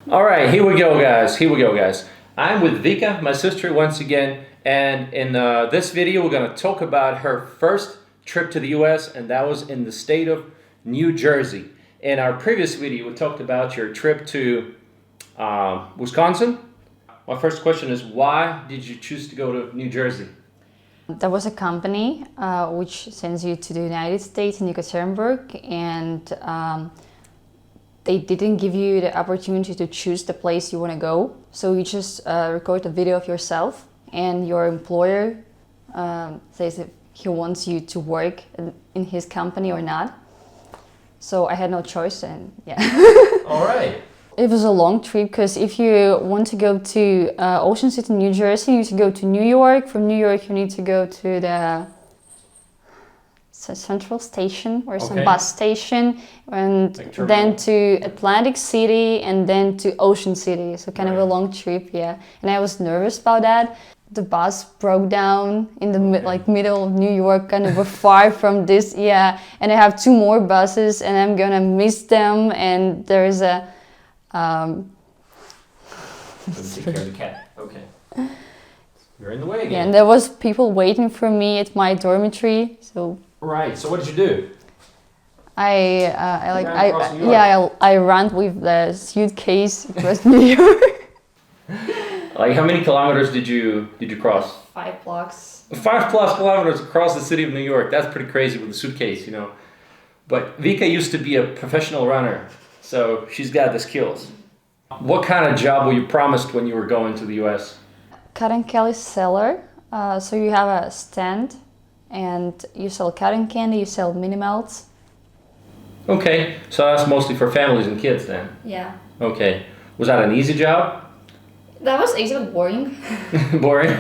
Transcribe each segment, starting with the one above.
All right, here we go, guys. Here we go, guys. I'm with Vika, my sister, once again, and in this video, we're going to talk about her first trip to the U.S., and that was in the state of New Jersey. In our previous video, we talked about your trip to Wisconsin. My first question is, why did you choose to go to New Jersey? There was a company which sends you to the United States in Yekaterinburg, and they didn't give you the opportunity to choose the place you want to go. So you just record a video of yourself, and your employer says if he wants you to work in his company or not. So I had no choice, and yeah. All right. It was a long trip because if you want to go to Ocean City, New Jersey, you need to go to New York. From New York, you need to go to the Central Station or some bus station, and Like then to Atlantic City, and then to Ocean City. So kind of a long trip, yeah. And I was nervous about that. The bus broke down in the middle of New York, kind of far from this, yeah. And I have two more buses, and I'm gonna miss them. And there is a Take care of the cat. Okay. You're in the way again. yeah, and there was people waiting for me at my dormitory. So Right. So what did you do? I ran across New York. I ran with the suitcase across New York. Like, how many kilometers did you cross? 5 blocks. 5+ kilometers across the city of New York. That's pretty crazy with a suitcase, you know. But Vika used to be a professional runner, so she's got the skills. What kind of job were you promised when you were going to the U.S.? Cotton candy seller. So you have a stand, and you sell cotton candy. You sell mini melts. Okay, so that's mostly for families and kids then. Yeah. Okay, was that an easy job? That was easy but boring. Boring.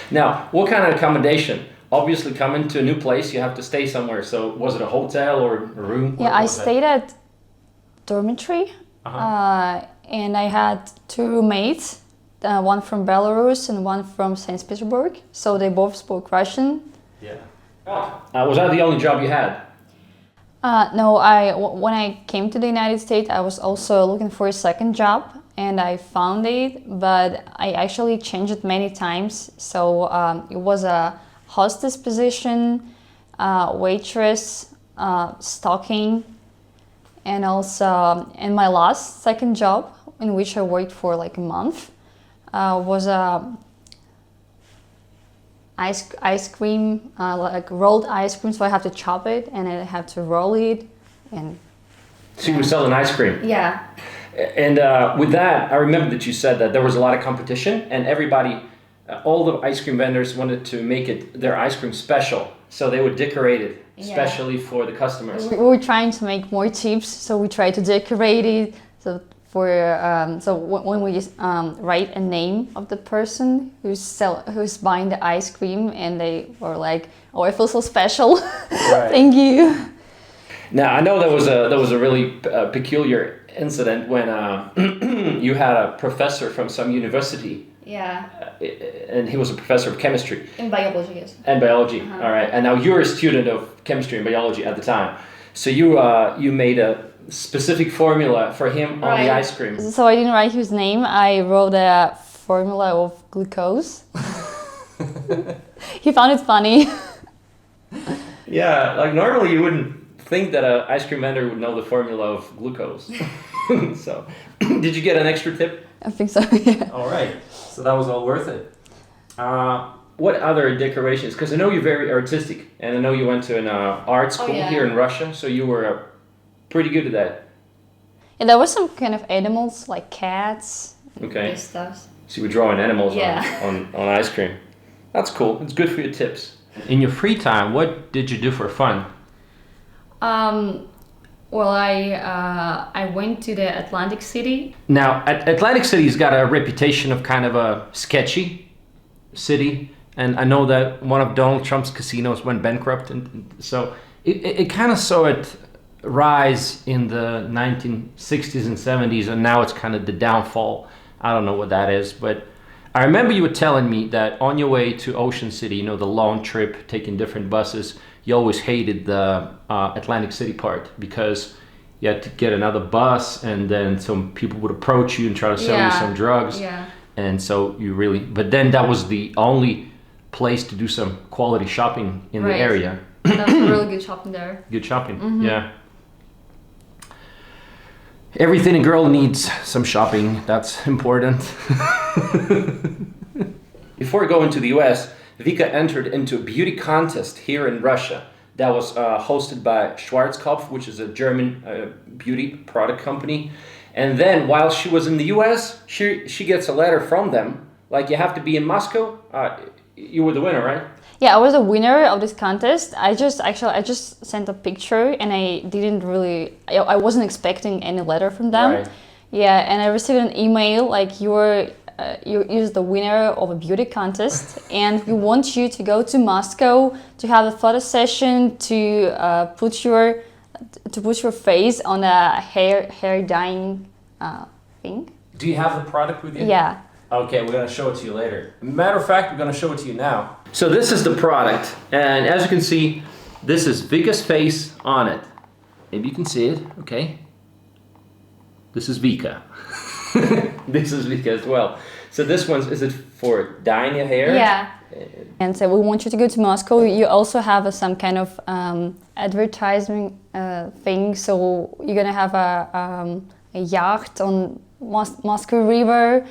Now, what kind of accommodation? Obviously, coming to a new place, you have to stay somewhere. So, was it a hotel or a room? Yeah, I stayed at dormitory, and I had 2 roommates, one from Belarus and one from St. Petersburg. So they both spoke Russian. Yeah. Was that the only job you had? No, when I came to the United States, I was also looking for a second job, and I found it, but I actually changed it many times. So it was a hostess position, waitress, stocking, and also in my last second job, in which I worked for like a month, was a ice cream, like rolled ice cream. So I have to chop it and I have to roll it, and So you were selling ice cream. yeah. And with that, I remember that you said that there was a lot of competition, and everybody, all the ice cream vendors wanted to make it their ice cream special. So they would decorate it especially for the customers. We were trying to make more chips, so we tried to decorate it. So when we write a name of the person who's buying the ice cream, and they were like, "Oh, I feel so special." Right. Thank you. Now, I know that was a really peculiar incident when you had a professor from some university. Yeah. And he was a professor of chemistry. In biology, yes. And biology, all right. And now you're a student of chemistry and biology at the time. So you made a specific formula for him on the ice cream. So I didn't write his name. I wrote a formula of glucose. He found it funny. Yeah, like normally you wouldn't think that an ice cream vendor would know the formula of glucose. So, did you get an extra tip? I think so, yeah. All right. So that was all worth it. What other decorations? Because I know you're very artistic, and I know you went to an art school here in Russia, so you were pretty good at that. And there was some kind of animals, like cats. Okay. And stuff. So you were drawing animals Yeah. on ice cream. That's cool. It's good for your tips. In your free time, what did you do for fun? Well, I went to the Atlantic City. Now, Atlantic City's got a reputation of kind of a sketchy city, and I know that one of Donald Trump's casinos went bankrupt, and so it kind of saw it rise in the 1960s and 70s, and now it's kind of the downfall. I don't know what that is, but I remember you were telling me that on your way to Ocean City, you know, the long trip, taking different buses, you always hated the Atlantic City part because you had to get another bus, and then some people would approach you and try to sell you some drugs. Yeah. And so you really, but then that was the only place to do some quality shopping in the area. That's really good shopping there. Good shopping, yeah. Everything a girl needs some shopping. That's important. Before we go into the US, Vika entered into a beauty contest here in Russia that was hosted by Schwarzkopf, which is a German beauty product company. And then while she was in the US, she gets a letter from them, like, you have to be in Moscow. You were the winner, right? Yeah, I was a winner of this contest. I just sent a picture, and I didn't really, I wasn't expecting any letter from them. Right. Yeah, and I received an email like, you're the winner of a beauty contest, and we want you to go to Moscow to have a photo session, to put your face on a hair dyeing thing. Do you have the product with you? Yeah. Okay, we're gonna show it to you later. Matter of fact, we're gonna show it to you now. So this is the product, and as you can see, this is Vika's face on it. Maybe you can see it, okay? This is Vika. This is Vika as well. So this one's, is it for dyeing your hair? Yeah. And so we want you to go to Moscow. You also have some kind of advertising thing. So you're gonna have a yacht on Moscow River.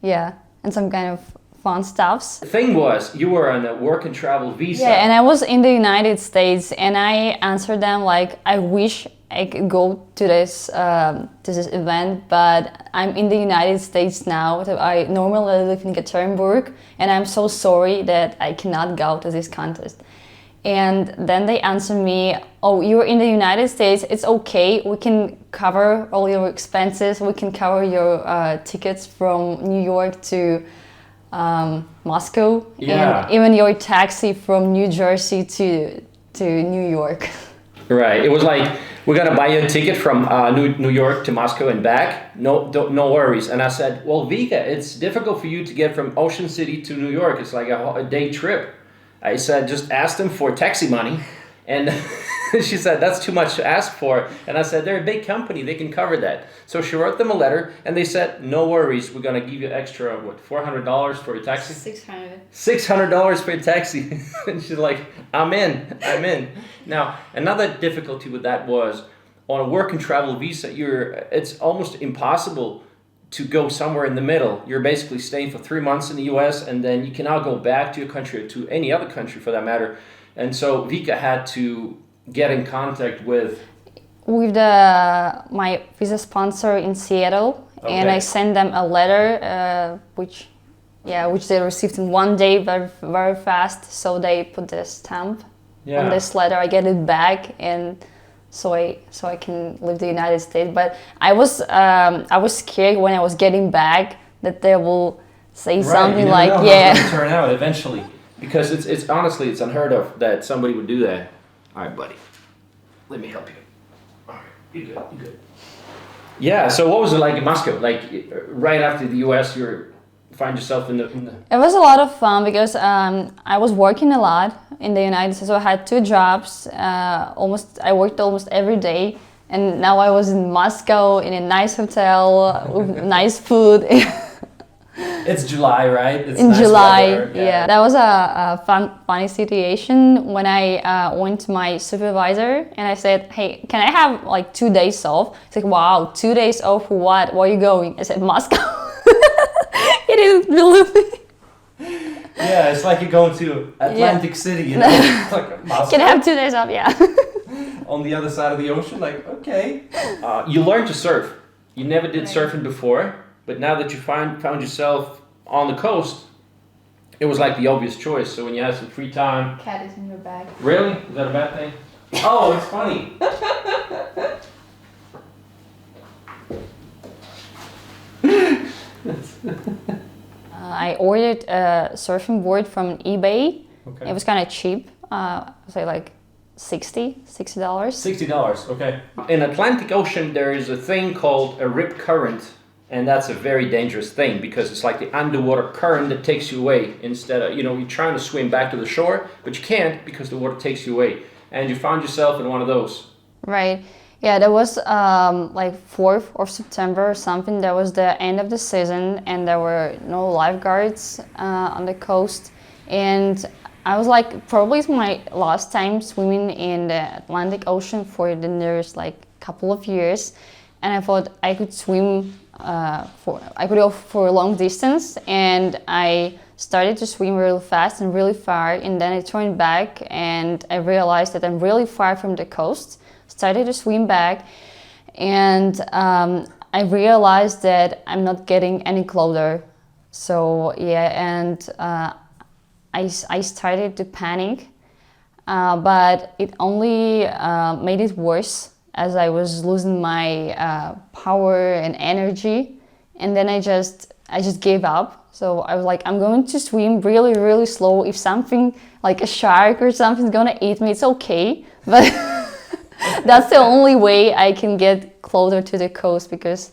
Yeah, and some kind of fun stuffs. The thing was, you were on a work and travel visa. Yeah, and I was in the United States, and I answered them like, I wish I could go to this event, but I'm in the United States now. So I normally live in Gothenburg, and I'm so sorry that I cannot go to this contest. And then they answered me, oh, you're in the United States, it's okay, we can cover all your expenses, we can cover your tickets from New York to Moscow, and even your taxi from New Jersey to New York. Right, it was like, we're gonna buy you a ticket from New York to Moscow and back, no worries. And I said, well, Vika, it's difficult for you to get from Ocean City to New York, it's like a day trip. I said, just ask them for taxi money. And she said, that's too much to ask for. And I said, they're a big company, they can cover that. So she wrote them a letter, and they said, no worries, we're gonna give you extra, what, $400 for your taxi? $600 for your taxi. And she's like, I'm in. Now, another difficulty with that was, on a work and travel visa, it's almost impossible to go somewhere in the middle. You're basically staying for 3 months in the US, and then you cannot go back to your country, or to any other country for that matter. And so Vika had to get in contact with my visa sponsor in Seattle, and I sent them a letter, which they received in one day, very, very fast. So they put the stamp on this letter. I get it back, and so I can leave the United States. But I was scared when I was getting back that they will say something like, how it's gonna turn out eventually, because it's honestly, it's unheard of that somebody would do that. All right, buddy, let me help you. All right, you good. Yeah. So what was it like in Moscow? Like right after the US, you find yourself in the. It was a lot of fun because I was working a lot in the United States. So I had 2 jobs. I worked almost every day, and now I was in Moscow in a nice hotel with nice food. It's July, right? It's in nice July, weather. yeah. That was a funny situation when I went to my supervisor and I said, hey, can I have like 2 days off? He's like, wow, 2 days off for what? Where are you going? I said, Moscow. He didn't believe me. Yeah, it's like you're going to Atlantic City, you know? Like Moscow. Can I have 2 days off? Yeah. On the other side of the ocean, like, okay. You learned to surf. You never did surfing before, but now that you found yourself on the coast, it was like the obvious choice. So when you have some free time. Cat is in your bag. Really? Is that a bad thing? Oh, it's funny. I ordered a surfing board from eBay. Okay. It was kind of cheap. Say like $60. $60, okay. In Atlantic Ocean, there is a thing called a rip current, and that's a very dangerous thing because it's like the underwater current that takes you away instead of, you're trying to swim back to the shore, but you can't because the water takes you away. And you found yourself in one of those. Right. Yeah, that was like 4th of September or something. That was the end of the season, and there were no lifeguards on the coast. And I was like, probably it's my last time swimming in the Atlantic Ocean for the nearest like couple of years. And I thought I could swim I could go for a long distance, and I started to swim really fast and really far, and then I turned back and I realized that I'm really far from the coast. Started to swim back, and I realized that I'm not getting any closer. So yeah, and I started to panic, but it only made it worse as I was losing my power and energy, and then I just gave up. So I was like, I'm going to swim really, really slow. If something like a shark or something is gonna eat me, it's okay. But that's the only way I can get closer to the coast because,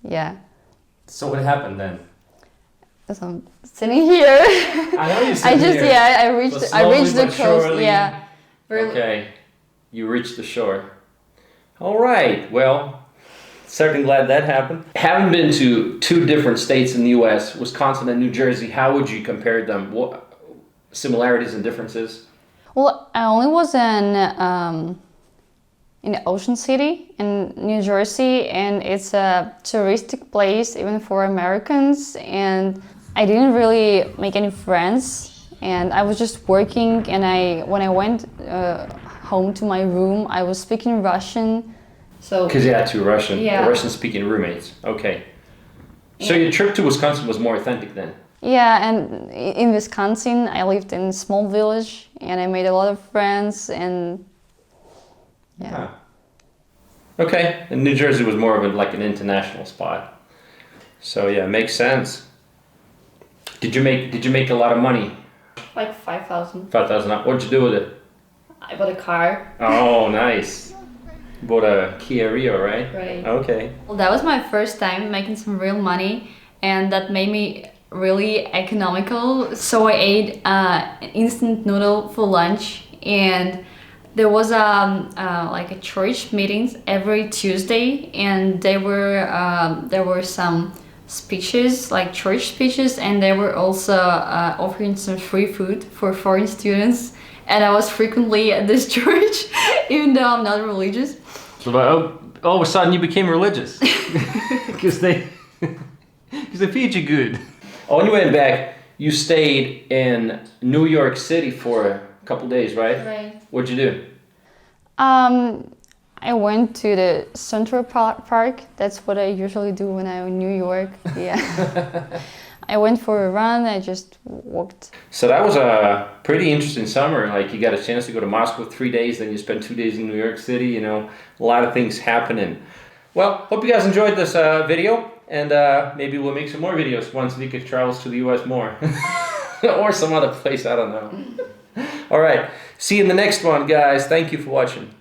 yeah. So what happened then? So I'm sitting here. I know you're sitting here. Yeah, I reached the coast. Surely, yeah. Okay, you reached the shore. All right. Well, certainly glad that happened. Having been to 2 different states in the U.S., Wisconsin and New Jersey, how would you compare them? What similarities and differences? Well, I only was in the Ocean City in New Jersey, and it's a touristic place even for Americans, and I didn't really make any friends, and I was just working, and when I went home to my room, I was speaking Russian. So because you had 2 Yeah. Russian-speaking roommates. Okay. So your trip to Wisconsin was more authentic then? Yeah, and in Wisconsin, I lived in a small village, and I made a lot of friends, and yeah. Ah. Okay, and New Jersey was more of like an international spot. So yeah, makes sense. Did you make a lot of money? Like 5,000. 5,000. What'd you do with it? I bought a car. Oh, nice. Bought a Kia Rio, right? Right. Okay. Well, that was my first time making some real money, and that made me really economical. So I ate an instant noodle for lunch, and there was like a church meetings every Tuesday, and there were some speeches, like church speeches, and they were also offering some free food for foreign students. And I was frequently at this church, even though I'm not religious. So all of a sudden you became religious because they feed you good. Oh, when you went back, you stayed in New York City for a couple days, right? Right. What'd you do? I went to the Central Park. That's what I usually do when I'm in New York. Yeah. I went for a run. I just walked. So that was a pretty interesting summer. Like you got a chance to go to Moscow 3 days, then you spent 2 days in New York City. You know, a lot of things happening. Well, hope you guys enjoyed this video, and maybe we'll make some more videos once Vika travels to the U.S. more, or some other place. I don't know. All right. See you in the next one, guys. Thank you for watching.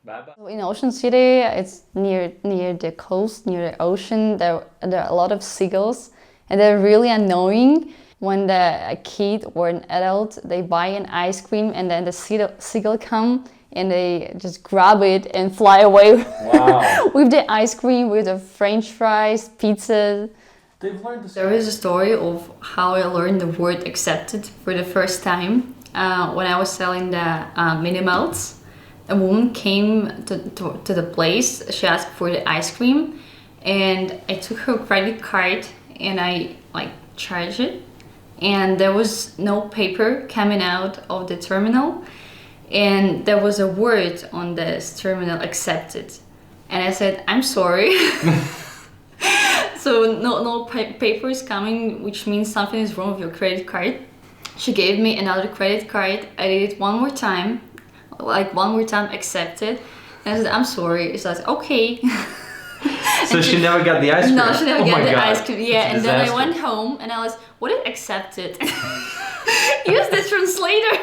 Bye-bye. In Ocean City, it's near the coast, near the ocean. There are a lot of seagulls, and they're really annoying. When a kid or an adult, they buy an ice cream, and then the seagull come and they just grab it and fly away. Wow. With the ice cream, with the French fries, pizza. They've learned this. There is a story of how I learned the word accepted for the first time. When I was selling the mini melts, a woman came to the place. She asked for the ice cream, and I took her credit card and I charged it, and there was no paper coming out of the terminal, and there was a word on this terminal, accepted, and I said, I'm sorry. So no paper is coming, which means something is wrong with your credit card. She gave me another credit card. I did it one more time, accepted. And I said, I'm sorry. She said, okay. So she never got the ice cream? No, she never got the God. ice cream. Yeah, and then I went home and I was, what is accepted? Use the translator.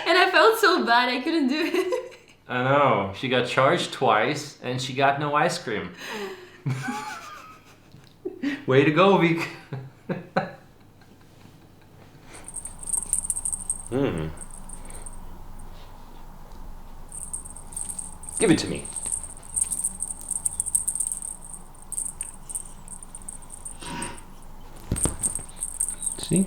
And I felt so bad I couldn't do it. I know. She got charged twice and she got no ice cream. Way to go, Vik. Good. Give it to me. See?